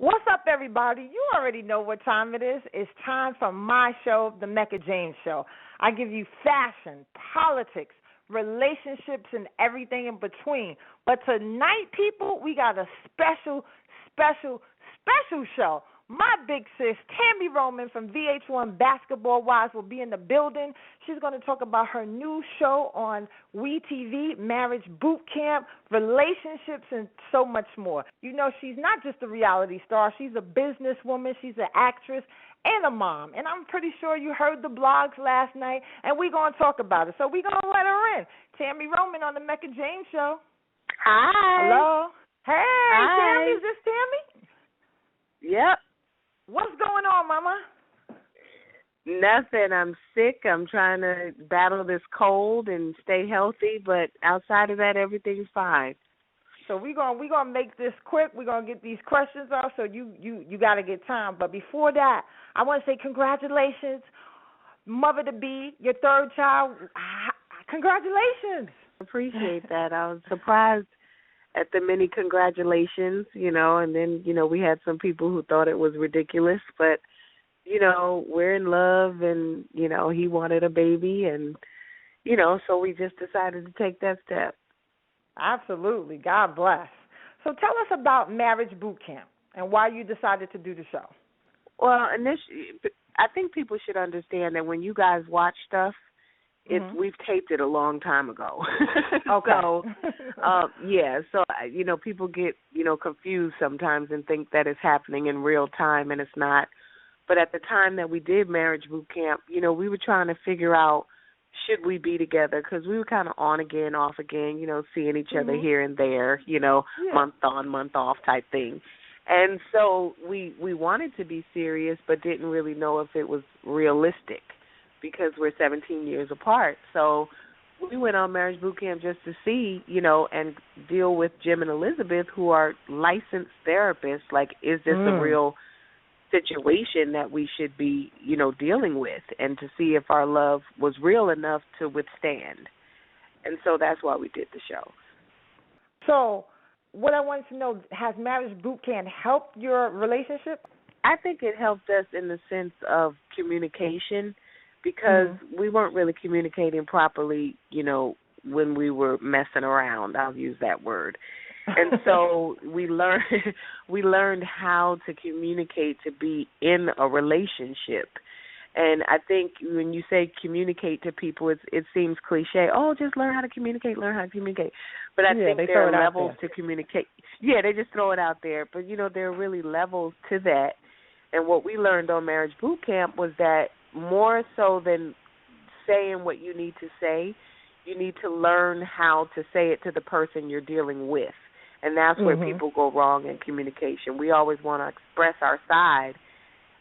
What's up, everybody? You already know what time it is. It's time for my show, The Mecca James Show. I give you fashion, politics, relationships, and everything in between. But tonight, people, we got a special show. My big sis, Tami Roman from VH1 Basketball Wives, will be in the building. She's going to talk about her new show on WeTV, Marriage Boot Camp, relationships, and so much more. You know, she's not just a reality star. She's a businesswoman. She's an actress and a mom. And I'm pretty sure you heard the blogs last night, and we're going to talk about it. So we're going to let her in. Tami Roman on the Mecca James Show. Hi. Hello. Hey, Hi. Tami, is this Tami? Yep. What's going on, Mama? Nothing. I'm sick. I'm trying to battle this cold and stay healthy, but outside of that, everything's fine. So we're gonna make this quick. We're gonna get these questions off. So you gotta get time. But before that, I want to say congratulations, mother to be, your third child. Congratulations. Appreciate that. I was surprised at the many congratulations, and then, we had some people who thought it was ridiculous, but, we're in love and, he wanted a baby and, so we just decided to take that step. Absolutely. God bless. So tell us about Marriage Boot Camp and why you decided to do the show. Well, initially, I think people should understand that when you guys watch stuff, we've taped it a long time ago. Okay. So people get, confused sometimes and think that it's happening in real time, and it's not. But at the time that we did Marriage Boot Camp, we were trying to figure out, should we be together? Because we were kind of on again, off again, seeing each other here and there, month on, month off type thing. And so we wanted to be serious but didn't really know if it was realistic, because we're 17 years apart. So we went on Marriage Boot Camp just to see, and deal with Jim and Elizabeth, who are licensed therapists. Like, is this a real situation that we should be, dealing with, and to see if our love was real enough to withstand. And so that's why we did the show. So what I wanted to know, has Marriage Boot Camp helped your relationship? I think it helped us in the sense of communication, because we weren't really communicating properly, when we were messing around. I'll use that word. And so we learned how to communicate to be in a relationship. And I think when you say communicate to people, it seems cliche. Oh, just learn how to communicate. But I think there are levels to communicate. Yeah, they just throw it out there. But, there are really levels to that. And what we learned on Marriage Boot Camp was that more so than saying what you need to say, you need to learn how to say it to the person you're dealing with. And that's where people go wrong in communication. We always want to express our side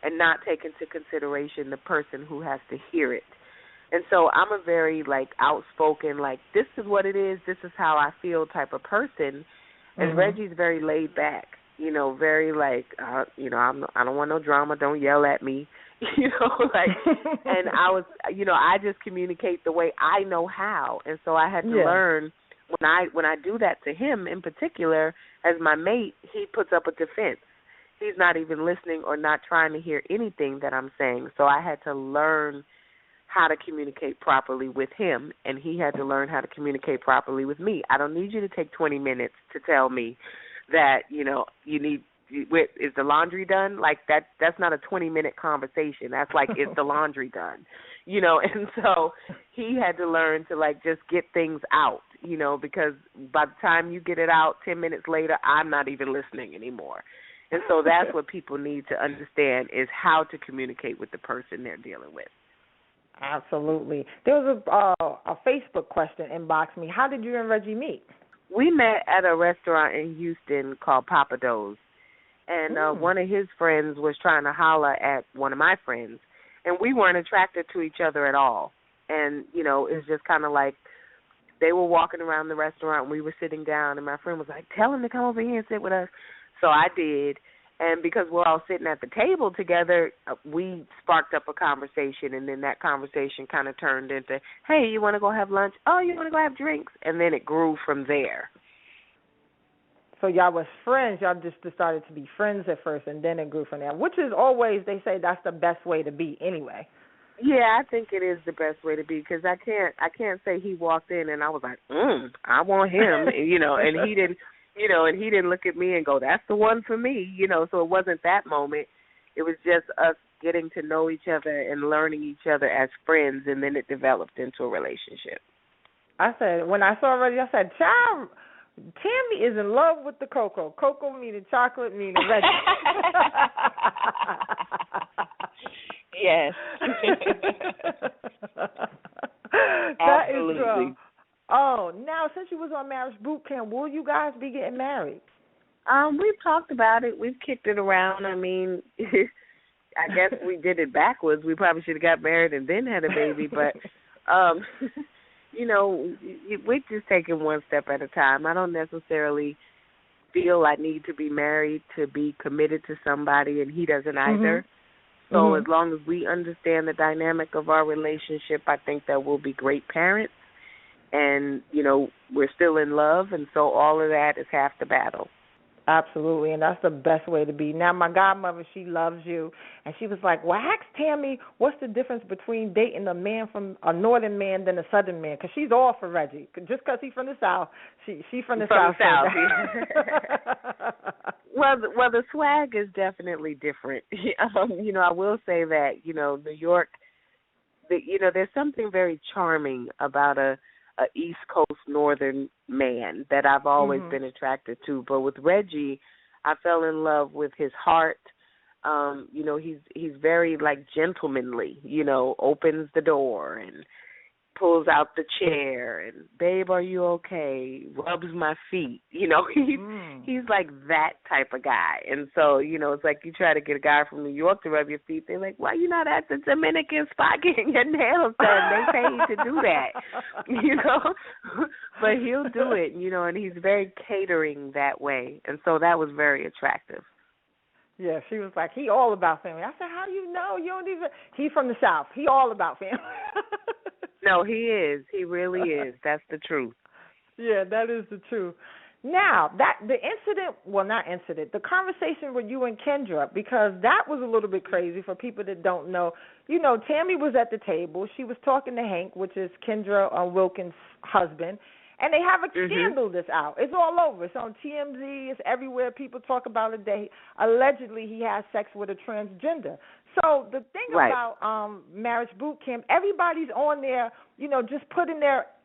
and not take into consideration the person who has to hear it. And so I'm a very, outspoken, this is what it is, this is how I feel type of person. And Reggie's very laid back, very I don't want no drama, don't yell at me. And I was, I just communicate the way I know how. And so I had to learn when I do that to him in particular, as my mate, he puts up a defense. He's not even listening or not trying to hear anything that I'm saying. So I had to learn how to communicate properly with him, and he had to learn how to communicate properly with me. I don't need you to take 20 minutes to tell me that, you need, is the laundry done? That's not a 20-minute conversation. That's is the laundry done? And so he had to learn to, just get things out, because by the time you get it out 10 minutes later, I'm not even listening anymore. And so that's what people need to understand, is how to communicate with the person they're dealing with. Absolutely. There was a Facebook question inboxed me. How did you and Reggie meet? We met at a restaurant in Houston called Papa Do's. And one of his friends was trying to holler at one of my friends, and we weren't attracted to each other at all. And, it's just kind of they were walking around the restaurant, and we were sitting down, and my friend was like, tell him to come over here and sit with us. So I did. And because we're all sitting at the table together, we sparked up a conversation, and then that conversation kind of turned into, hey, you want to go have lunch? Oh, you want to go have drinks? And then it grew from there. So y'all was friends. Y'all just decided to be friends at first, and then it grew from there. Which is always, they say, that's the best way to be anyway. Yeah, I think it is the best way to be, because I can't say he walked in and I was like, I want him, and he didn't, and he didn't look at me and go, that's the one for me, So it wasn't that moment. It was just us getting to know each other and learning each other as friends, and then it developed into a relationship. I said, when I saw Reggie, I said, child, Tami is in love with the cocoa. Cocoa meaning chocolate, meaning Reggie. Yes. That Absolutely. is true. Oh, now since you was on Marriage Boot Camp, will you guys be getting married? We've talked about it. We've kicked it around. I mean, I guess we did it backwards. We probably should have got married and then had a baby, but we're just taking one step at a time. I don't necessarily feel I need to be married to be committed to somebody, and he doesn't either. So as long as we understand the dynamic of our relationship, I think that we'll be great parents. And, we're still in love, and so all of that is half the battle. Absolutely, and that's the best way to be. Now, my godmother, she loves you, and she was like, well, ask Tami what's the difference between dating a man from a northern man than a southern man, because she's all for Reggie. Just because he's from the South, she from the South. Well, the swag is definitely different. I will say that, New York, there's something very charming about a East Coast northern man that I've always been attracted to. But with Reggie, I fell in love with his heart. He's very gentlemanly, opens the door and pulls out the chair and, babe, are you okay? Rubs my feet. He's like that type of guy. And so, it's like you try to get a guy from New York to rub your feet. They're like, why you not at the Dominican spot getting your nails done? They pay you to do that, But he'll do it, and he's very catering that way. And so that was very attractive. Yeah, she was like, he all about family. I said, how do you know? You don't even. He's from the South. He all about family. No, he is. He really is. That's the truth. Yeah, that is the truth. Now, the conversation with you and Kendra, because that was a little bit crazy for people that don't know. Tami was at the table. She was talking to Hank, which is Kendra Wilkinson's husband, and they have a scandal that's out. It's all over. It's on TMZ. It's everywhere. People talk about it. Allegedly, he has sex with a transgender. So the thing about Marriage Boot Camp, everybody's on there, just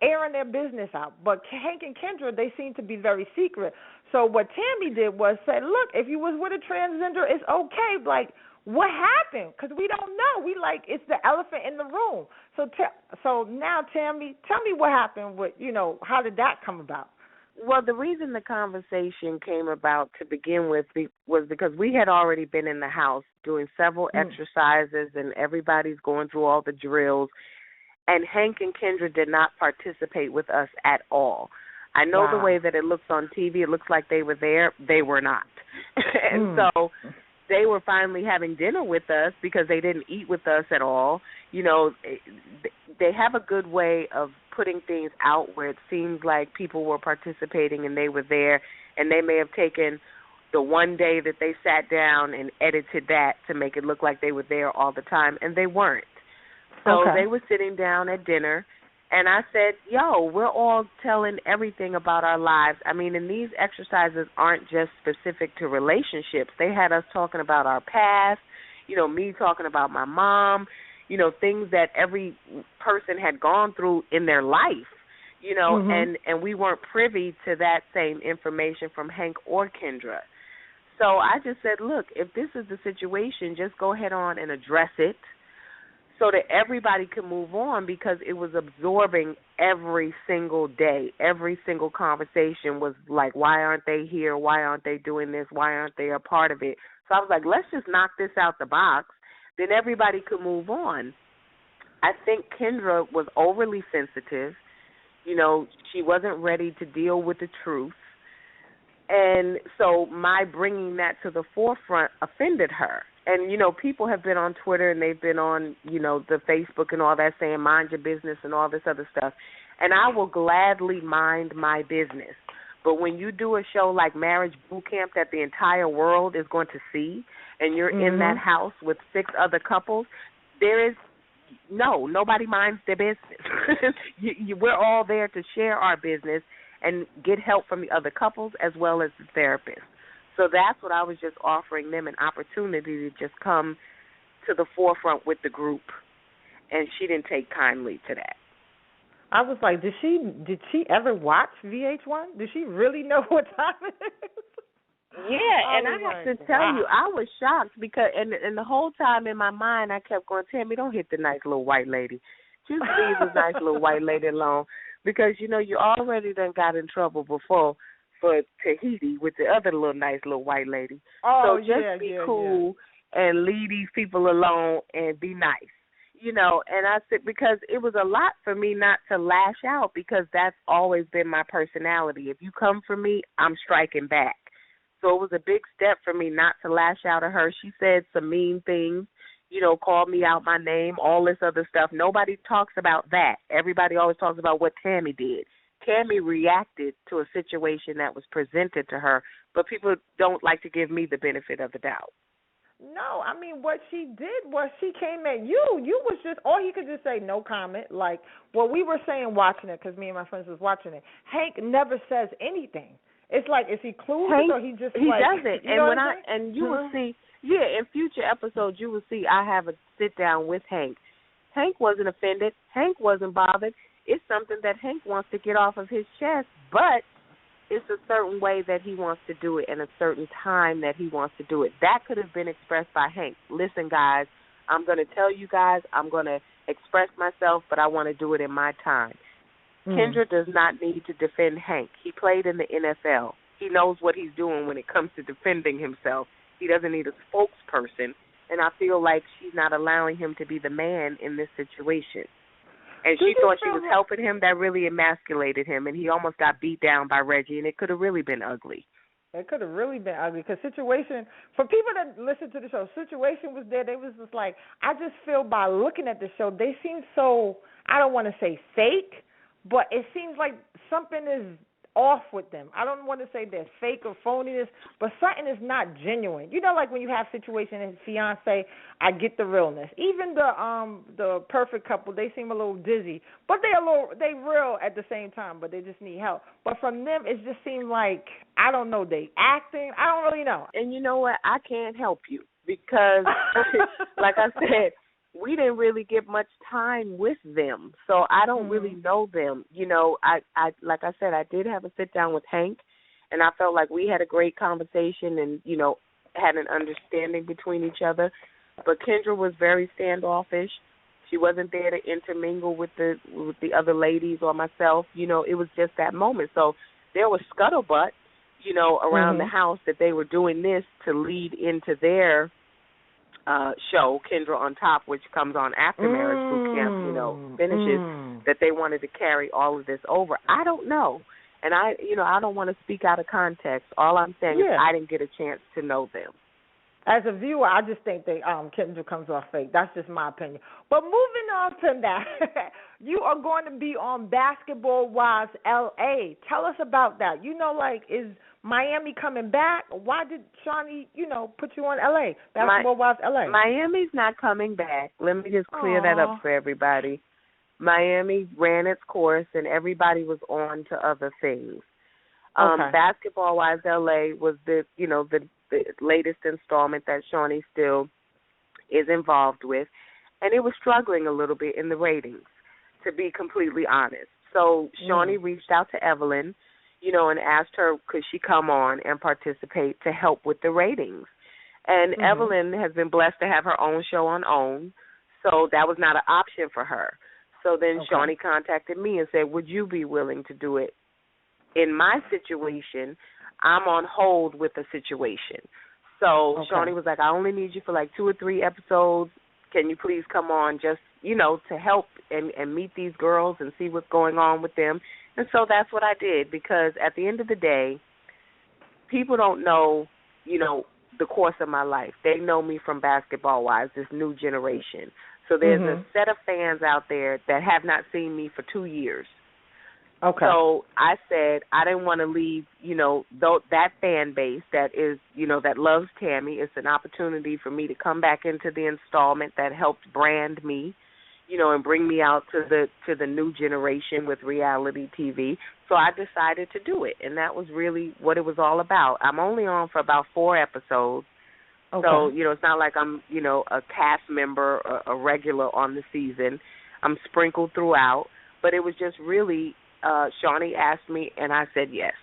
airing their business out. But Hank and Kendra, they seem to be very secret. So what Tami did was say, look, if you was with a transgender, it's okay. Like, what happened? Because we don't know. It's the elephant in the room. So now, Tami, tell me what happened with, how did that come about? Well, the reason the conversation came about to begin with was because we had already been in the house doing several exercises, and everybody's going through all the drills, and Hank and Kendra did not participate with us at all. I know the way that it looks on TV, it looks like they were there. They were not. And so they were finally having dinner with us because they didn't eat with us at all. They have a good way of putting things out where it seems like people were participating and they were there, and they may have taken the one day that they sat down and edited that to make it look like they were there all the time, and they weren't. So they were sitting down at dinner, and I said, we're all telling everything about our lives. I mean, and these exercises aren't just specific to relationships. They had us talking about our past, me talking about my mom, things that every person had gone through in their life, and we weren't privy to that same information from Hank or Kendra. So I just said, look, if this is the situation, just go ahead on and address it so that everybody can move on, because it was absorbing every single day. Every single conversation was like, why aren't they here? Why aren't they doing this? Why aren't they a part of it? So I was like, let's just knock this out the box. Then everybody could move on. I think Kendra was overly sensitive. She wasn't ready to deal with the truth. And so my bringing that to the forefront offended her. And, people have been on Twitter and they've been on, the Facebook and all that saying mind your business and all this other stuff. And I will gladly mind my business. But when you do a show like Marriage Boot Camp that the entire world is going to see, and you're in that house with 6 other couples, there is nobody minds their business. We're all there to share our business and get help from the other couples as well as the therapist. So that's what I was just offering them, an opportunity to just come to the forefront with the group, and she didn't take kindly to that. I was like, did she ever watch VH1? Did she really know what time it is? Yeah, and I have to tell you, I was shocked because, and the whole time in my mind, I kept going, Tammy, don't hit the nice little white lady. Just leave this nice little white lady alone, because, you already done got in trouble before for Tahiti with the other nice little white lady. Oh, so just be cool and leave these people alone and be nice. And I said, because it was a lot for me not to lash out, because that's always been my personality. If you come for me, I'm striking back. So it was a big step for me not to lash out at her. She said some mean things, called me out my name, all this other stuff. Nobody talks about that. Everybody always talks about what Tammy did. Tammy reacted to a situation that was presented to her, but people don't like to give me the benefit of the doubt. No, I mean, what she did was she came at you. You was just, or he could just say no comment. Like what we were saying watching it, because me and my friends was watching it. Hank never says anything. It's like, is he clueless or he just he like... He doesn't. And you will see, in future episodes, you will see I have a sit-down with Hank. Hank wasn't offended. Hank wasn't bothered. It's something that Hank wants to get off of his chest, but it's a certain way that he wants to do it and a certain time that he wants to do it. That could have been expressed by Hank. Listen, guys, I'm going to tell you guys, I'm going to express myself, but I want to do it in my time. Kendra does not need to defend Hank. He played in the NFL. He knows what he's doing when it comes to defending himself. He doesn't need a spokesperson, and I feel like she's not allowing him to be the man in this situation. And she thought she was helping him. That really emasculated him, and he almost got beat down by Reggie, and it could have really been ugly. It could have really been ugly, because Situation, for people that listen to the show, Situation was there. They was just like, I just feel by looking at the show, they seem so, I don't want to say fake, but it seems like something is off with them. I don't want to say they're fake or phoniness, but something is not genuine. Like when you have Situation and his fiance, I get the realness. Even the Perfect Couple, they seem a little dizzy, but they real at the same time, but they just need help. But from them, it just seemed like, I don't know, they acting. I don't really know. And you know what? I can't help you because, like I said, we didn't really get much time with them, so I don't really know them. I like I said, I did have a sit down with Hank, and I felt like we had a great conversation and, had an understanding between each other. But Kendra was very standoffish. She wasn't there to intermingle with the other ladies or myself. It was just that moment. So there was scuttlebutt, around the house that they were doing this to lead into their show, Kendra on Top, which comes on after Marriage Boot Camp, finishes, that they wanted to carry all of this over. I don't know. And I don't want to speak out of context. All I'm saying is I didn't get a chance to know them. As a viewer, I just think that Kendra comes off fake. That's just my opinion. But moving on from that, you are going to be on Basketball Wives L.A. Tell us about that. Is Miami coming back? Why did Shawnee, put you on L.A., Basketball Wives L.A.? Miami's not coming back. Let me just clear that up for everybody. Miami ran its course, and everybody was on to other things. Basketball Wives L.A. was the latest installment that Shawnee still is involved with, and it was struggling a little bit in the ratings, to be completely honest. So Shawnee reached out to Evelyn, and asked her could she come on and participate to help with the ratings. And Evelyn has been blessed to have her own show on OWN, so that was not an option for her. So then Shawnee contacted me and said, would you be willing to do it? In my situation, I'm on hold with the situation. So Shawnee was like, I only need you for like 2 or 3 episodes. Can you please come on just, to help and meet these girls and see what's going on with them? And so that's what I did, because at the end of the day, people don't know, the course of my life. They know me from Basketball Wives, this new generation. So there's a set of fans out there that have not seen me for 2 years. Okay. So I said I didn't want to leave, that fan base that is, that loves Tami. It's an opportunity for me to come back into the installment that helped brand me, and bring me out to the new generation with reality TV. So I decided to do it, and that was really what it was all about. I'm only on for about 4 episodes. Okay. So, it's not like I'm, a cast member, a regular on the season. I'm sprinkled throughout. But it was just really, Shawnee asked me, and I said yes.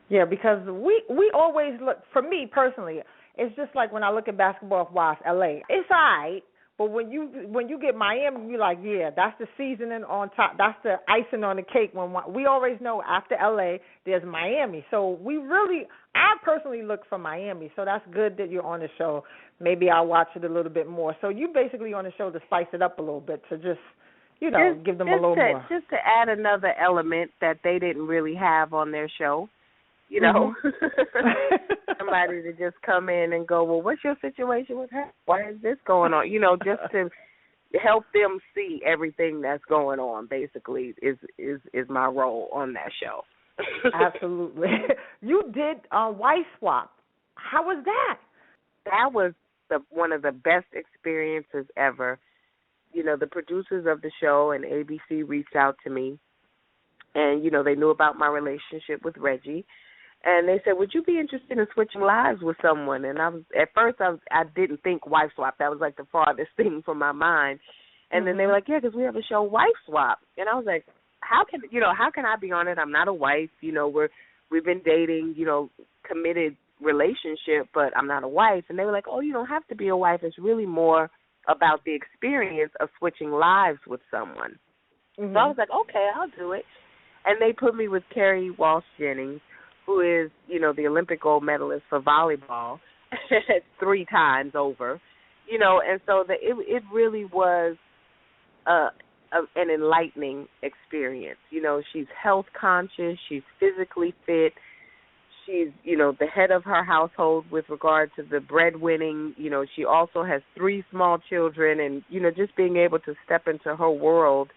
Yeah, because we always look, for me personally, it's just like when I look at Basketball Wives LA. It's all right, but when you get Miami, you're like, yeah, that's the seasoning on top. That's the icing on the cake. When we always know after LA, there's Miami. So I personally look for Miami. So that's good that you're on the show. Maybe I'll watch it a little bit more. So you basically on the show to spice it up a little bit, to just give them a little more. Just to add another element that they didn't really have on their show, Mm-hmm. Somebody to just come in and go, well, what's your situation with her? Why is this going on? Just to help them see everything that's going on, basically, is my role on that show. Absolutely. You did Wife Swap. How was that? That was one of the best experiences ever. The producers of the show and ABC reached out to me, and, they knew about my relationship with Reggie, and they said, would you be interested in switching lives with someone? And at first I didn't think Wife Swap. That was like the farthest thing from my mind. And then they were like, yeah, because we have a show, Wife Swap. And I was like, how can I be on it? I'm not a wife. We've been dating, committed relationship, but I'm not a wife. And they were like, oh, you don't have to be a wife. It's really more about the experience of switching lives with someone. So I was like, okay, I'll do it. And they put me with Carrie Walsh Jennings, who is, the Olympic gold medalist for volleyball 3 times over, and so it really was an enlightening experience. She's health conscious, she's physically fit, she's, the head of her household with regard to the breadwinning. She also has 3 small children, and, just being able to step into her world,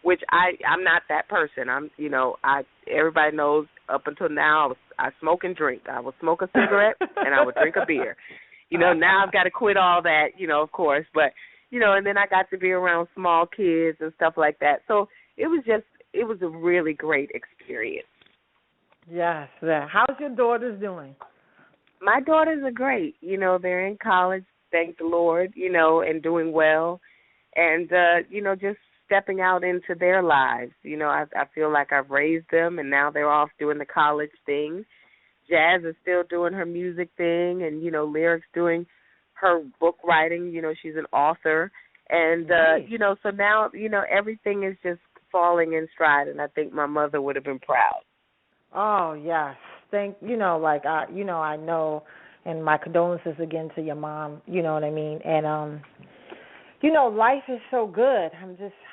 which I'm not that person. Everybody knows up until now I smoke and drink. I will smoke a cigarette and I will drink a beer. Now I've got to quit all that, of course. But, and then I got to be around small kids and stuff like that. So it was a really great experience. Yes. How's your daughters doing? My daughters are great. They're in college, thank the Lord, and doing well. And, just stepping out into their lives. I feel like I've raised them, and now they're off doing the college thing. Jazz is still doing her music thing, and, Lyric's doing her book writing. She's an author. And, nice. So now, everything is just falling in stride, and I think my mother would have been proud. Oh, yes. I know, and my condolences again to your mom, you know what I mean? And, life is so good.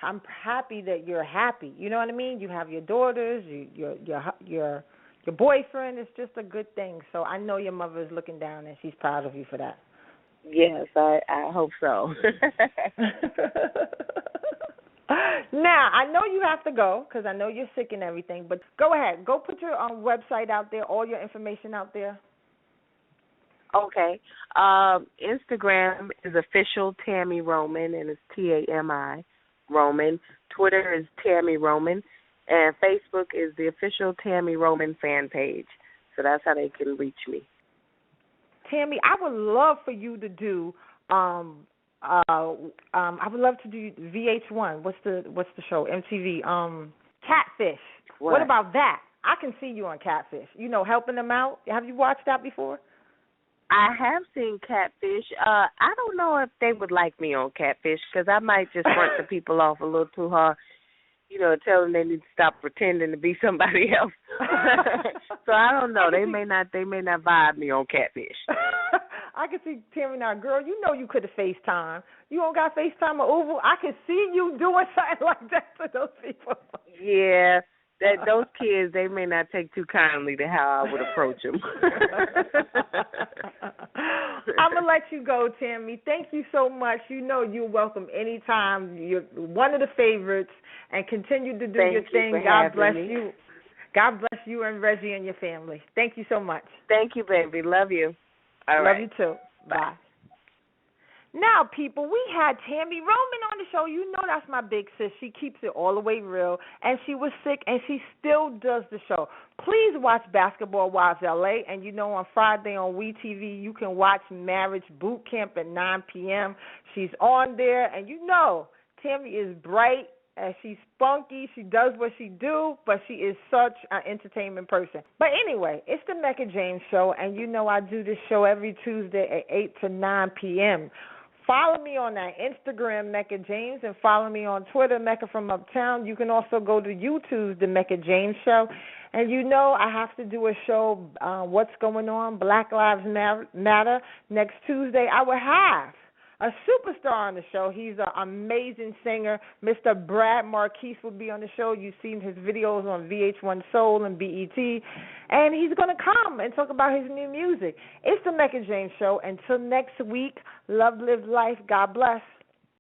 I'm happy that you're happy. You know what I mean? You have your daughters, your boyfriend. It's just a good thing. So I know your mother is looking down and she's proud of you for that. Yes, I hope so. Now, I know you have to go because I know you're sick and everything, but go ahead. Go put your website out there, all your information out there. Okay. Instagram is official Tami Roman, and it's Tami Roman. Twitter is Tami Roman, and Facebook is the official Tami Roman fan page. So that's how they can reach me. Tami, I would love for you to do. I would love to do VH1. What's the show? MTV. Catfish. What about that? I can see you on Catfish. Helping them out. Have you watched that before? I have seen Catfish. I don't know if they would like me on Catfish because I might just front the people off a little too hard. Tell them they need to stop pretending to be somebody else. So I don't know. They may not vibe me on Catfish. I can see Tami now, girl. You could have FaceTime. You don't got FaceTime or Uber. I can see you doing something like that to those people. Yeah. Those kids, they may not take too kindly to how I would approach them. I'm going to let you go, Tami. Thank you so much. You know you're welcome anytime. You're one of the favorites, and continue to do your thing. God bless you. God bless you and Reggie and your family. Thank you so much. Thank you, baby. Love you. All Love right. you too. Bye. Now, people, we had Tami Roman on the show. You know that's my big sis. She keeps it all the way real, and she was sick, and she still does the show. Please watch Basketball Wives LA, and you know on Friday on WeTV you can watch Marriage Boot Camp at 9 p.m. She's on there, and you know Tami is bright, and she's spunky. She does what she do, but she is such an entertainment person. But anyway, it's the Mecca James Show, and you know I do this show every Tuesday at 8 to 9 p.m. Follow me on that Instagram, Mecca James, and follow me on Twitter, Mecca from Uptown. You can also go to YouTube's The Mecca James Show. And you know I have to do a show, What's Going On, Black Lives Matter. Next Tuesday, I will have a superstar on the show. He's an amazing singer. Mr. Brad Marquise will be on the show. You've seen his videos on VH1 Soul and BET. And he's going to come and talk about his new music. It's the Mecca James Show. Until next week, love, live life. God bless.